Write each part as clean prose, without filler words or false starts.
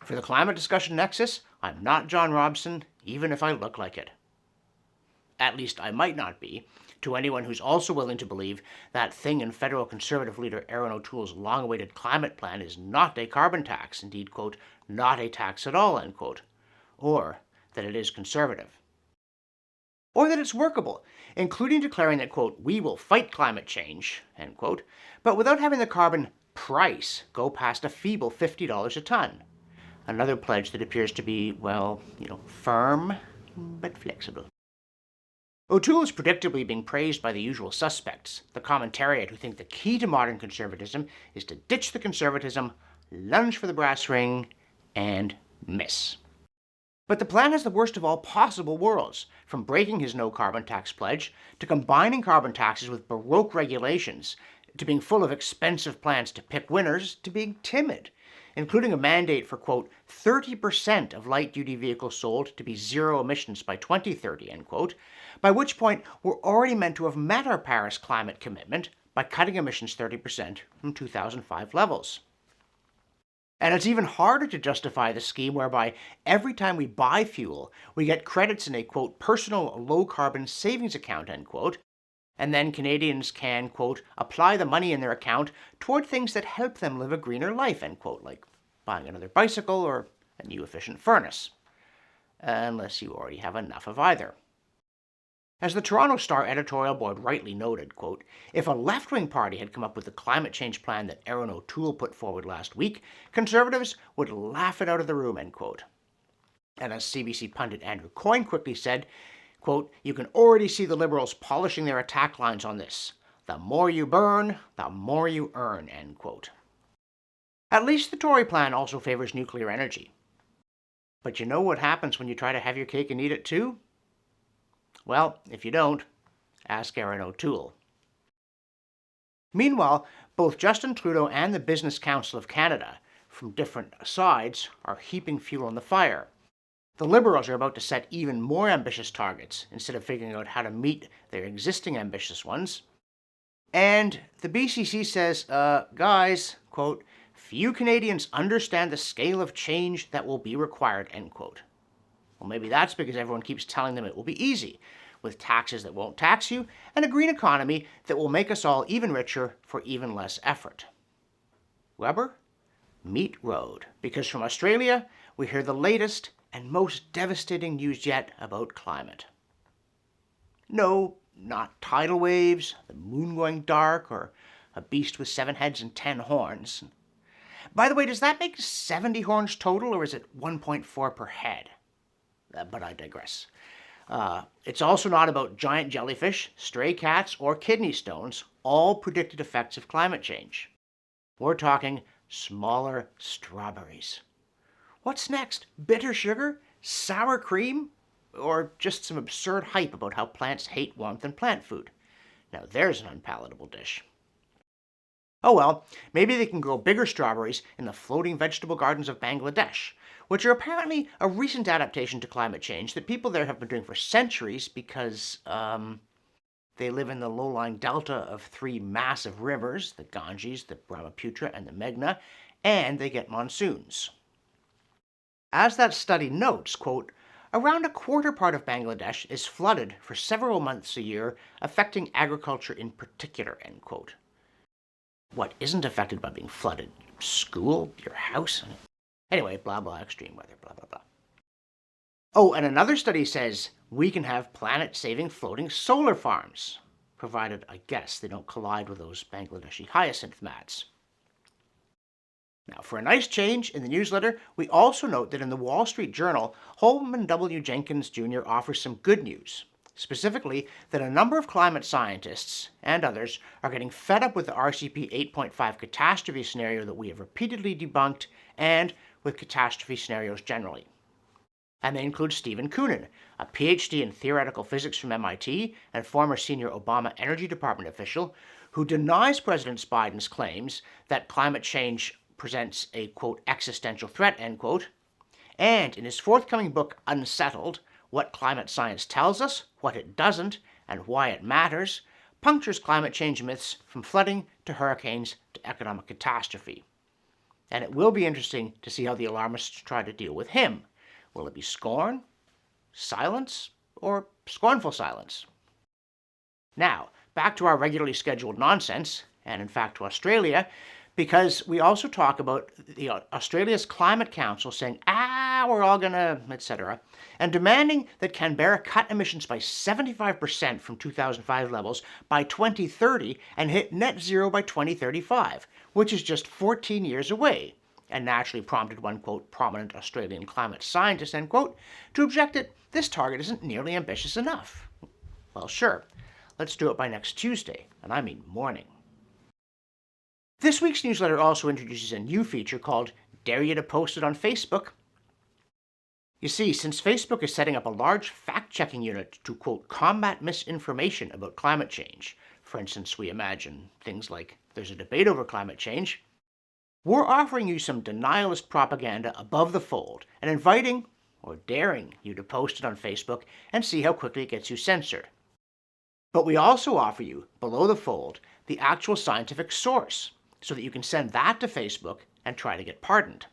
For the Climate Discussion Nexus, I'm not John Robson, even if I look like it. At least I might not be, to anyone who's also willing to believe that thing in federal Conservative leader Erin O'Toole's long-awaited climate plan is not a carbon tax, indeed, quote, not a tax at all, end quote, or that it is conservative. Or that it's workable, including declaring that, quote, we will fight climate change, end quote, but without having the carbon price go past a feeble $50 a ton. Another pledge that appears to be, well, firm but flexible. O'Toole is predictably being praised by the usual suspects, the commentariat who think the key to modern conservatism is to ditch the conservatism, lunge for the brass ring, and miss. But the plan has the worst of all possible worlds, from breaking his no-carbon tax pledge, to combining carbon taxes with baroque regulations, to being full of expensive plans to pick winners, to being timid, including a mandate for, quote, 30% of light-duty vehicles sold to be zero emissions by 2030, end quote, by which point we're already meant to have met our Paris climate commitment by cutting emissions 30% from 2005 levels. And it's even harder to justify the scheme whereby every time we buy fuel, we get credits in a, quote, personal low-carbon savings account, end quote, and then Canadians can, quote, apply the money in their account toward things that help them live a greener life, end quote, like buying another bicycle or a new efficient furnace. Unless you already have enough of either. As the Toronto Star editorial board rightly noted, quote, if a left-wing party had come up with the climate change plan that Erin O'Toole put forward last week, Conservatives would laugh it out of the room, end quote. And as CBC pundit Andrew Coyne quickly said, quote, you can already see the Liberals polishing their attack lines on this. The more you burn, the more you earn, end quote. At least the Tory plan also favors nuclear energy. But you know what happens when you try to have your cake and eat it too? Well, if you don't, ask Erin O'Toole. Meanwhile, both Justin Trudeau and the Business Council of Canada, from different sides, are heaping fuel on the fire. The Liberals are about to set even more ambitious targets instead of figuring out how to meet their existing ambitious ones. And the BCC says, guys, quote, few Canadians understand the scale of change that will be required, end quote. Well, maybe that's because everyone keeps telling them it will be easy, with taxes that won't tax you and a green economy that will make us all even richer for even less effort. Weber, meet Road, because from Australia we hear the latest and most devastating news yet about climate. No, not tidal waves, the moon going dark, or a beast with 7 heads and 10 horns. By the way, does that make 70 horns total, or is it 1.4 per head? But I digress. It's also not about giant jellyfish, stray cats, or kidney stones, all predicted effects of climate change. We're talking smaller strawberries. What's next? Bitter sugar? Sour cream? Or just some absurd hype about how plants hate warmth and plant food? Now there's an unpalatable dish. Oh well, maybe they can grow bigger strawberries in the floating vegetable gardens of Bangladesh, which are apparently a recent adaptation to climate change that people there have been doing for centuries because, they live in the low-lying delta of 3 massive rivers, the Ganges, the Brahmaputra, and the Meghna, and they get monsoons. As that study notes, quote, around a quarter part of Bangladesh is flooded for several months a year, affecting agriculture in particular, end quote. What isn't affected by being flooded? School? Your house? Anyway, blah, blah, extreme weather, blah, blah, blah. Oh, and another study says we can have planet-saving floating solar farms, provided, I guess, they don't collide with those Bangladeshi hyacinth mats. Now, for a nice change in the newsletter, we also note that in the Wall Street Journal, Holman W. Jenkins Jr. offers some good news. Specifically, that a number of climate scientists and others are getting fed up with the RCP 8.5 catastrophe scenario that we have repeatedly debunked, and with catastrophe scenarios generally. And they include Stephen Koonin, a PhD in theoretical physics from MIT and former senior Obama Energy Department official, who denies President Biden's claims that climate change presents a, quote, existential threat, end quote, and in his forthcoming book, Unsettled, What Climate Science Tells Us, What It Doesn't, and Why It Matters, punctures climate change myths from flooding to hurricanes to economic catastrophe. And it will be interesting to see how the alarmists try to deal with him. Will it be scorn, silence, or scornful silence? Now, back to our regularly scheduled nonsense, and in fact to Australia, because we also talk about Australia's Climate Council saying, we're all gonna, etc., and demanding that Canberra cut emissions by 75% from 2005 levels by 2030 and hit net zero by 2035, which is just 14 years away, and naturally prompted one, quote, prominent Australian climate scientist, end quote, to object that this target isn't nearly ambitious enough. Well, sure, let's do it by next Tuesday, and I mean morning. This week's newsletter also introduces a new feature called Dare You to Post It on Facebook. You see, since Facebook is setting up a large fact-checking unit to, quote, combat misinformation about climate change, for instance, we imagine things like there's a debate over climate change, we're offering you some denialist propaganda above the fold and inviting or daring you to post it on Facebook and see how quickly it gets you censored. But we also offer you, below the fold, the actual scientific source, so that you can send that to Facebook and try to get pardoned.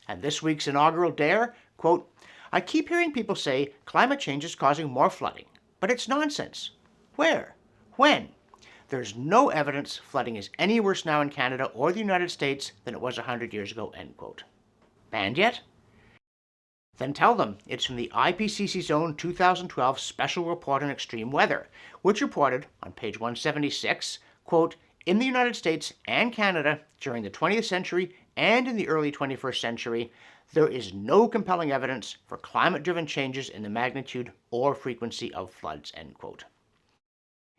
And this week's inaugural dare, quote, I keep hearing people say climate change is causing more flooding, but it's nonsense. Where? When? There's no evidence flooding is any worse now in Canada or the United States than it was 100 years ago, end quote. Banned yet? Then tell them it's from the IPCC's own 2012 Special Report on Extreme Weather, which reported on page 176, quote, in the United States and Canada during the 20th century and in the early 21st century, there is no compelling evidence for climate-driven changes in the magnitude or frequency of floods, end quote.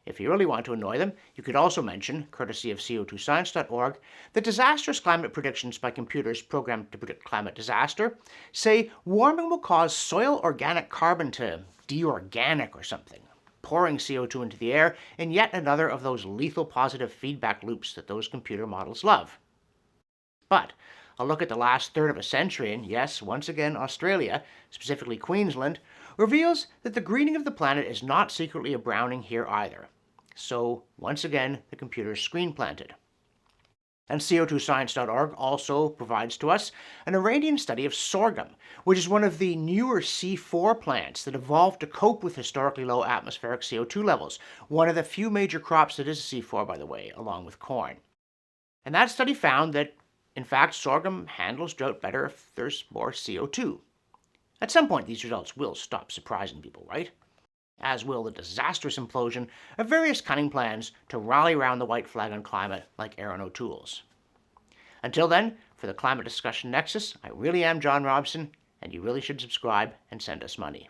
If you really want to annoy them, you could also mention, courtesy of co2science.org, that disastrous climate predictions by computers programmed to predict climate disaster say warming will cause soil organic carbon to de-organic or something, pouring CO2 into the air in yet another of those lethal positive feedback loops that those computer models love. But a look at the last third of a century, and yes, once again Australia, specifically Queensland, reveals that the greening of the planet is not secretly a browning here either. So, once again, the computer's screen planted. And co2science.org also provides to us an Iranian study of sorghum, which is one of the newer C4 plants that evolved to cope with historically low atmospheric CO2 levels, one of the few major crops that is C4, by the way, along with corn. And that study found that, in fact, sorghum handles drought better if there's more CO2. At some point, these results will stop surprising people, right? As will the disastrous implosion of various cunning plans to rally around the white flag on climate like Erin O'Toole's. Until then, for the Climate Discussion Nexus, I really am John Robson, and you really should subscribe and send us money.